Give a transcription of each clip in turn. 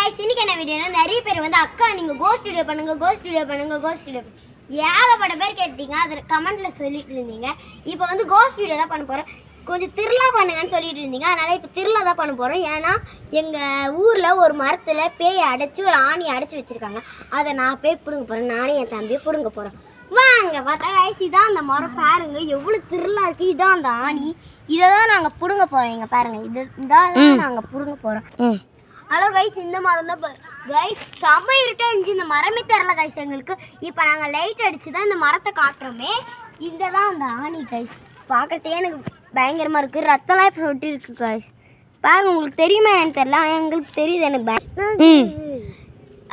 Guys இன்னைக்கு என்ன வீடியோனா நிறைய பேர் வந்து அக்கா நீங்க கோஸ்ட் வீடியோ பண்ணுங்க ஏகப்பட்ட பேர் கேட்டீங்க அத கமெண்ட்ல சொல்லிட்டு இருந்தீங்க. இப்போ வந்து கோஸ்ட் வீடியோ தான் பண்ண போறோம். கொஞ்சம் திருளா பண்ணுங்கன்னு சொல்லிட்டு இருந்தீங்க. அதனால இப்போ திருளா தான் பண்ண போறோம். ஏன்னா எங்க ஊர்ல ஒரு மரத்துல பேய் அடைச்சு ஒரு ஆணி அடைச்சு வச்சிருக்காங்க. அதை நான் போய் புடுங்க போறேன். நானே என் தம்பியை புடுங்க போறேன். வாங்க பார்த்தா guys இதான் அந்த மரம் பாருங்க எவ்வளவு திருளா இருக்கு. இதான் அந்த ஆணி. இதை தான் நாங்க புடுங்க போறோம். இங்க பாருங்க இதான் நாங்க புடுங்க போறோம். ஹலோ கைஸ் இந்த மரம் தான் கைஸ் செம்ம இருட்டா இருந்துச்சு. இந்த மரமே தெரில கைஸ் எங்களுக்கு. இப்போ நாங்கள் லைட் அடிச்சு தான் இந்த மரத்தை காட்டுறோமே. இந்த தான் அந்த ஆணி கைஸ். பார்க்கறதே எனக்கு பயங்கரமாக இருக்குது. ரத்தம்லாம் இப்போ சொட்டி இருக்கு கைஸ். பாருங்க உங்களுக்கு தெரியுமா எனக்கு தெரியல. எங்களுக்கு தெரியுது எனக்கு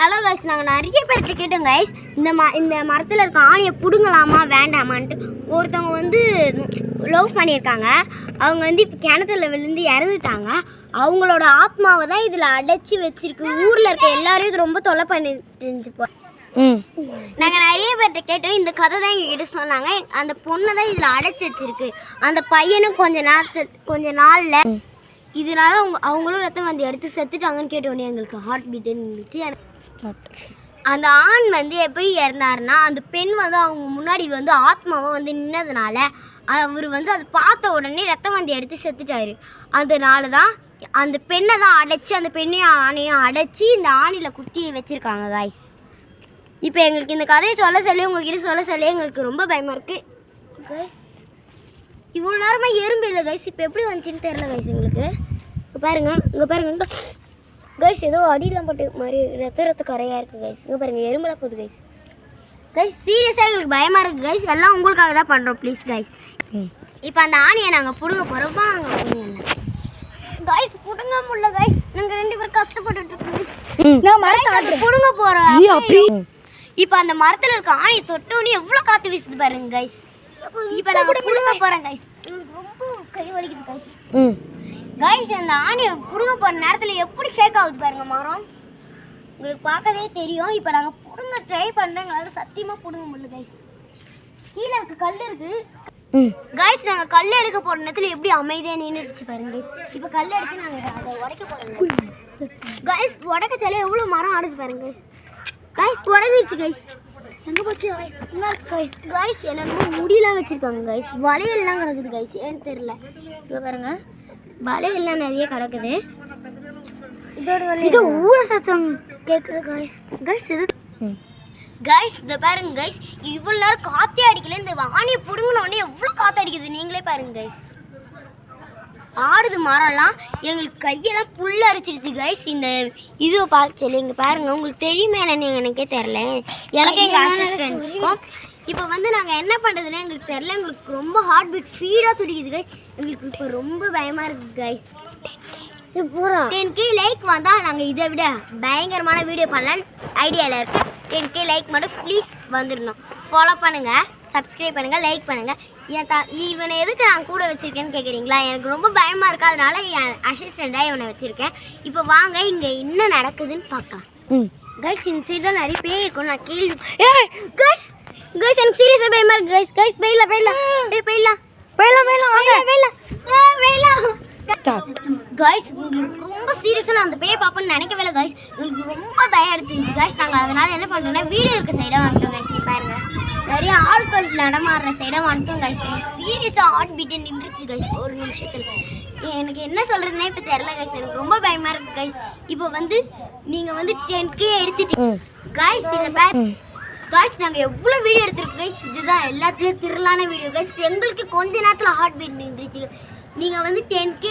ஹலோ கைஸ் நாங்கள் நிறைய பேர்கிட்ட கேட்டோம் கைஸ் இந்த மரத்தில் இருக்க ஆணியை பிடுங்கலாமா வேண்டாமான்ட்டு. ஒருத்தவங்க வந்து லவ் பண்ணியிருக்காங்க. அவங்க வந்து இப்போ கிணத்துல விழுந்து இறந்துட்டாங்க. அவங்களோட ஆத்மாவை தான் இதில் அடைச்சி வச்சிருக்கு. ஊரில் இருக்க எல்லாரும் இது ரொம்ப தொலை பண்ணிட்டு இருந்துச்சு. நாங்கள் நிறைய பேர்கிட்ட கேட்டோம். இந்த கதை தான் எங்ககிட்ட சொன்னாங்க. அந்த பொண்ணை தான் இதில் அடைச்சி வச்சிருக்கு. அந்த பையனும் கொஞ்ச நாளில் இதனால அவங்களும் ரத்தம் வந்து எடுத்து செத்துட்டாங்கன்னு கேட்டோன்னே எங்களுக்கு ஹார்ட் பீட்டுன்னு இருந்துச்சு. அந்த ஆண் வந்து எப்படி இறந்தாருன்னா அந்த பெண் வந்து அவங்க முன்னாடி வந்து ஆத்மாவை வந்து நின்னதுனால அவர் வந்து அதை பார்த்த உடனே ரத்தம் வந்து எடுத்து செத்துட்டாரு. அதனால தான் அந்த பெண்ணை தான் அடைச்சி அந்த பெண்ணையும் ஆணையும் அடைச்சி இந்த ஆணியில் குத்தி வச்சுருக்காங்க காய்ஸ். இப்போ எங்களுக்கு இந்த கதையை சொல்ல சொல்லி உங்ககிட்ட சொல்ல சொல்லி எங்களுக்கு ரொம்ப பயமாக இருக்குது கைஸ். இவ்வளோ நேரமாக எறும்பு இல்லை கைஸ். இப்போ எப்படி வந்துச்சுன்னு தெரில கைஸ் எங்களுக்கு. இங்கே பாருங்க கைஸ் ஏதோ அடியெலாம் போட்டு மாதிரி ரத்த கரையாக இருக்குது கைஸ். இங்கே பாருங்கள் எறும்புலாம் போகுது கைஸ். சீரியஸாக எங்களுக்கு பயமாக இருக்குது கைஸ். எல்லாம் உங்களுக்காக தான் பண்ணுறோம் ப்ளீஸ் கைஸ். இப்போ அந்த ஆணியை நாங்கள் பிடுங்க போகிறோம். வாங்க பிடுங்க கைஸ். பிடுங்க முடியல கைஸ். நாங்கள் 2 பேரும் கஷ்டப்பட்டு பிடுங்க போகிறோம். இப்போ அந்த மரத்தில் இருக்க ஆணியை தொட்டோன்னே எவ்வளோ காற்று வீசுது பாருங்க கைஸ். இப்போ நாங்கள் பிடுங்க போகிறோம் கைஸ். எனக்கு ரொம்ப கை வலிக்குது கைஸ். கைஸ் அந்த ஆணியை பிடுங்க போகிற நேரத்தில் எப்படி ஷேக் ஆகுது பாருங்க மரம். உங்களுக்கு பார்க்கவே தெரியும். இப்போ நாங்கள் பிடுங்க ட்ரை பண்ணுறோம். எங்களால் சத்தியமாக பிடுங்க முடியல கைஸ். கீழே இருக்க கல் இருக்குது கைஸ். நாங்கள் கல் எடுக்க போகிற நேரத்தில் எப்படி அமைதியாக நின்றுடுச்சு பாருங்க கைஸ். இப்போ கல் எடுத்து நாங்கள் அதை உடைக்க போகிறோம் கைஸ். உடைக்கச்சாலே எவ்வளோ மரம் ஆடுது பாருங்க கைஸ். கைஸ் உடஞ்சிருச்சு கைஸ். எங்கே போச்சு கைஸ்? கைஸ் என்னென்னமோ முடியெல்லாம் வச்சுருக்காங்க கைஸ். வளையல்லாம் கிடக்குது கைஸ். ஏன்னு தெரில. இங்கே பாருங்க வளையல்லாம் நிறைய கிடக்குது. இது ஊழ சத்தம் கேட்குது கைஸ். கைஸ் இது கைஸ் இதை பாருங்க கைஸ். இவ்வளோ நேரம் காற்றே அடிக்கல. இந்த ஆணியை பிடுங்கினோடனே எவ்வளோ காற்று அடிக்குது நீங்களே பாருங்க கைஸ். ஆடுது மரம்லாம். எங்களுக்கு கையெல்லாம் புல் அரிச்சிருச்சு கைஸ். இந்த இதுவை பார்த்து சொல்லி இங்கே பாருங்கள். உங்களுக்கு தெரியுமே என்னன்னு எனக்கே தெரில. எனக்கு எங்கள் அசிஸ்டன்ட் இருக்கும். இப்போ வந்து நாங்கள் என்ன பண்ணுறதுன்னு எங்களுக்கு தெரில. எங்களுக்கு ரொம்ப ஹார்ட் பீட் ஃபீடாக துடிக்குது கைஸ். எங்களுக்கு இப்போ ரொம்ப பயமாக இருக்குது கைஸ். பூரா 10K லைக் வந்தால் நாங்கள் இதை விட பயங்கரமான வீடியோ பண்ணலான்னு ஐடியாவில் இருக்குது. 10K லைக் மட்டும் ப்ளீஸ் வந்துடணும். ஃபாலோ பண்ணுங்கள், சப்ஸ்கிரைப் பண்ணுங்கள், லைக் பண்ணுங்கள். இவனை எதுக்கு நான் கூட வச்சுருக்கேன்னு கேட்குறீங்களா? எனக்கு ரொம்ப பயமாக இருக்குது. அதனால என் அசிஸ்டண்ட்டாக இவனை வச்சுருக்கேன். இப்போ வாங்க இங்கே என்ன நடக்குதுன்னு பார்க்கலாம் கைஸ். இந்த சைடு தான் நிறைய பேர் இருக்கும். நான் கேள்வி கைஸ் எனக்கு சீரியஸாக பயமாக இருக்குது கைஸ். கைஸ் போயிடலாம் கைஸ். ரொம்ப சீரியஸாக நான் அந்த பேயை பார்ப்பேன்னு நினைக்கவே இல்லை கைஸ். எங்களுக்கு ரொம்ப பயம் எடுத்துக்கிது கைஸ். நாங்கள் அதனால் என்ன பண்ணுறோன்னா வீடு இருக்க சைடாக வந்துட்டோம் கைஸ். பாருங்க நிறைய ஆட்கள் நடமாடுற சைடாக வந்துட்டோம் கைஸ். சீரியஸாக ஹார்ட் பீட்டு நின்றுச்சு கைஸ் ஒரு நிமிஷத்தில். எனக்கு என்ன சொல்கிறதுனே இப்போ தெரில கைஸ். எனக்கு ரொம்ப பயமாக இருக்குது கைஸ். இப்போ வந்து நீங்கள் வந்து 10K எடுத்துட்டீங்க கைஸ். இந்த கைஸ் நாங்கள் எவ்வளோ வீடியோ எடுத்துருக்கோம் கைஸ். இதுதான் எல்லாத்துலேயும் திருளான வீடியோ கைஸ். எங்களுக்கு கொஞ்ச நேரத்தில் ஹார்ட் பீட் நின்றுச்சு. நீங்கள் வந்து 10K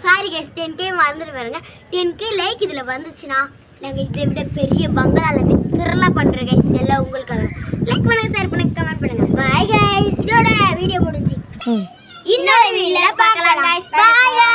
சாரி கைஸ் 10K வந்துட்டு பாருங்க. 10K லைக் இதில் வந்துச்சுன்னா நாங்கள் இதை விட பெரிய பங்களாவில் திருளா பண்ணுறோம் கைஸ். எல்லாம் உங்களுக்காக. லைக் பண்ணுங்க, ஷேர் பண்ணுங்க, கமெண்ட் பண்ணுங்க. Bye guys. இதோட வீடியோ முடிஞ்சு இன்னொரு வீடியோவில் பார்க்கலாம் கைஸ். பாய்.